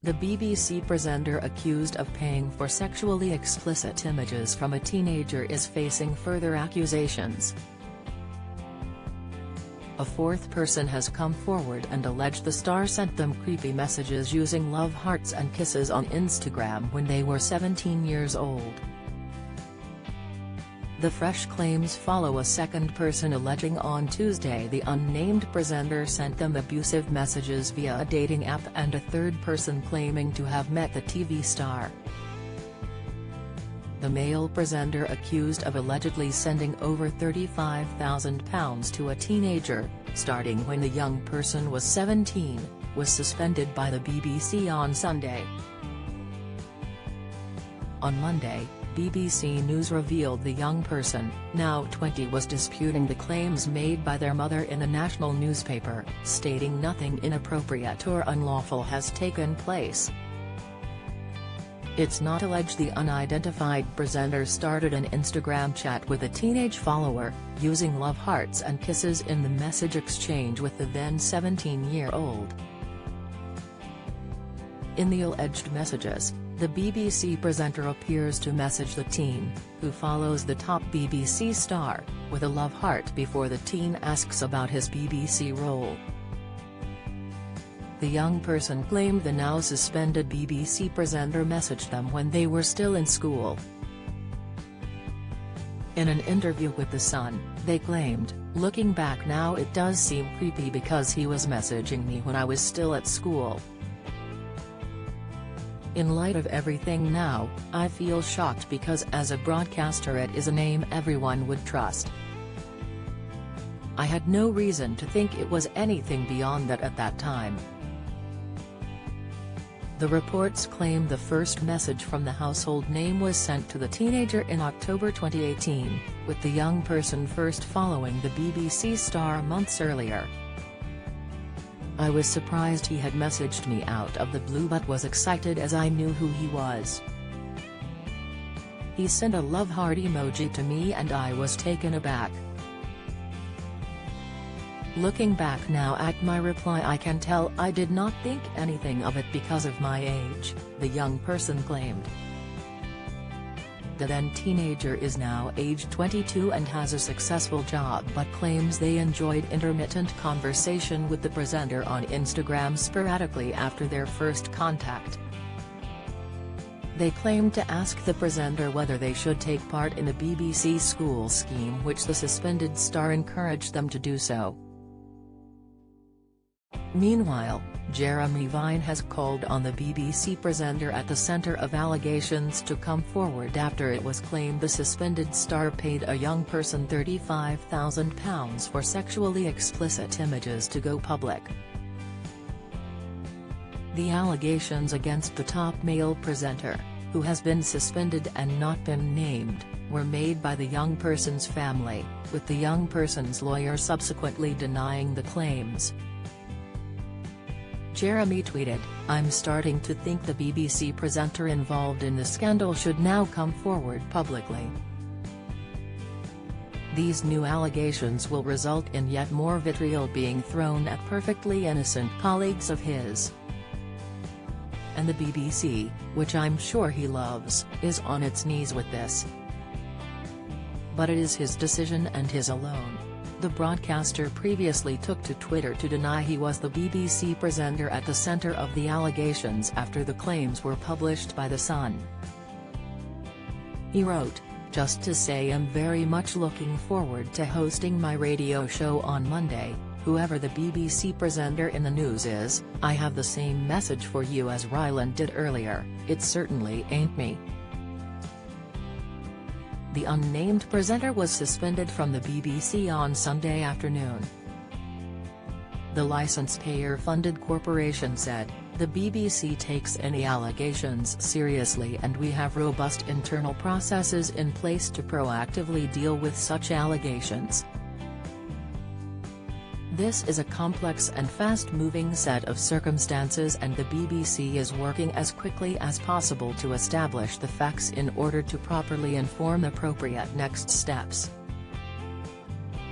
The BBC presenter accused of paying for sexually explicit images from a teenager is facing further accusations. A fourth person has come forward and alleged the star sent them creepy messages using love hearts and kisses on Instagram when they were 17 years old. The fresh claims follow a second person alleging on Tuesday the unnamed presenter sent them abusive messages via a dating app, and a third person claiming to have met the TV star. The male presenter accused of allegedly sending over £35,000 to a teenager, starting when the young person was 17, was suspended by the BBC on Sunday. On Monday, BBC News revealed the young person, now 20, was disputing the claims made by their mother in a national newspaper, stating nothing inappropriate or unlawful has taken place. It's not alleged the unidentified presenter started an Instagram chat with a teenage follower, using love hearts and kisses in the message exchange with the then 17-year-old. In the alleged messages, the BBC presenter appears to message the teen, who follows the top BBC star, with a love heart before the teen asks about his BBC role. The young person claimed the now suspended BBC presenter messaged them when they were still in school. In an interview with The Sun, they claimed, "Looking back now, it does seem creepy because he was messaging me when I was still at school. In light of everything now, I feel shocked because as a broadcaster it is a name everyone would trust. I had no reason to think it was anything beyond that at that time." The reports claim the first message from the household name was sent to the teenager in October 2018, with the young person first following the BBC star months earlier. "I was surprised he had messaged me out of the blue but was excited as I knew who he was. He sent a love heart emoji to me and I was taken aback. Looking back now at my reply, I can tell I did not think anything of it because of my age," the young person claimed. The then teenager is now aged 22 and has a successful job, but claims they enjoyed intermittent conversation with the presenter on Instagram sporadically after their first contact. They claimed to ask the presenter whether they should take part in a BBC school scheme, which the suspended star encouraged them to do so. Meanwhile, Jeremy Vine has called on the BBC presenter at the centre of allegations to come forward after it was claimed the suspended star paid a young person £35,000 for sexually explicit images to go public. The allegations against the top male presenter, who has been suspended and not been named, were made by the young person's family, with the young person's lawyer subsequently denying the claims. Jeremy tweeted, "I'm starting to think the BBC presenter involved in the scandal should now come forward publicly. These new allegations will result in yet more vitriol being thrown at perfectly innocent colleagues of his. And the BBC, which I'm sure he loves, is on its knees with this. But it is his decision and his alone." The broadcaster previously took to Twitter to deny he was the BBC presenter at the centre of the allegations after the claims were published by The Sun. He wrote, "Just to say I'm very much looking forward to hosting my radio show on Monday. Whoever the BBC presenter in the news is, I have the same message for you as Ryland did earlier, it certainly ain't me." The unnamed presenter was suspended from the BBC on Sunday afternoon. The licence payer-funded corporation said, "The BBC takes any allegations seriously and we have robust internal processes in place to proactively deal with such allegations. This is a complex and fast-moving set of circumstances and the BBC is working as quickly as possible to establish the facts in order to properly inform appropriate next steps.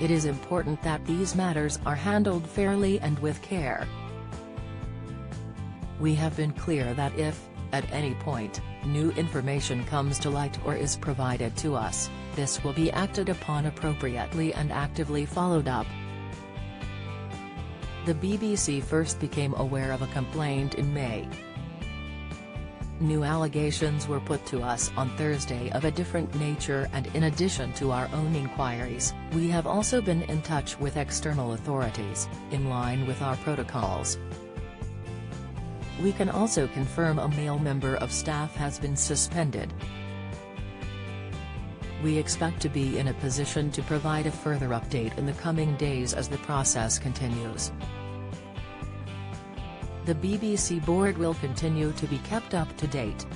It is important that these matters are handled fairly and with care." We have been clear that if, at any point, new information comes to light or is provided to us, this will be acted upon appropriately and actively followed up. The BBC first became aware of a complaint in May. New allegations were put to us on Thursday of a different nature, and in addition to our own inquiries, we have also been in touch with external authorities, in line with our protocols. We can also confirm a male member of staff has been suspended. We expect to be in a position to provide a further update in the coming days as the process continues. The BBC board will continue to be kept up to date.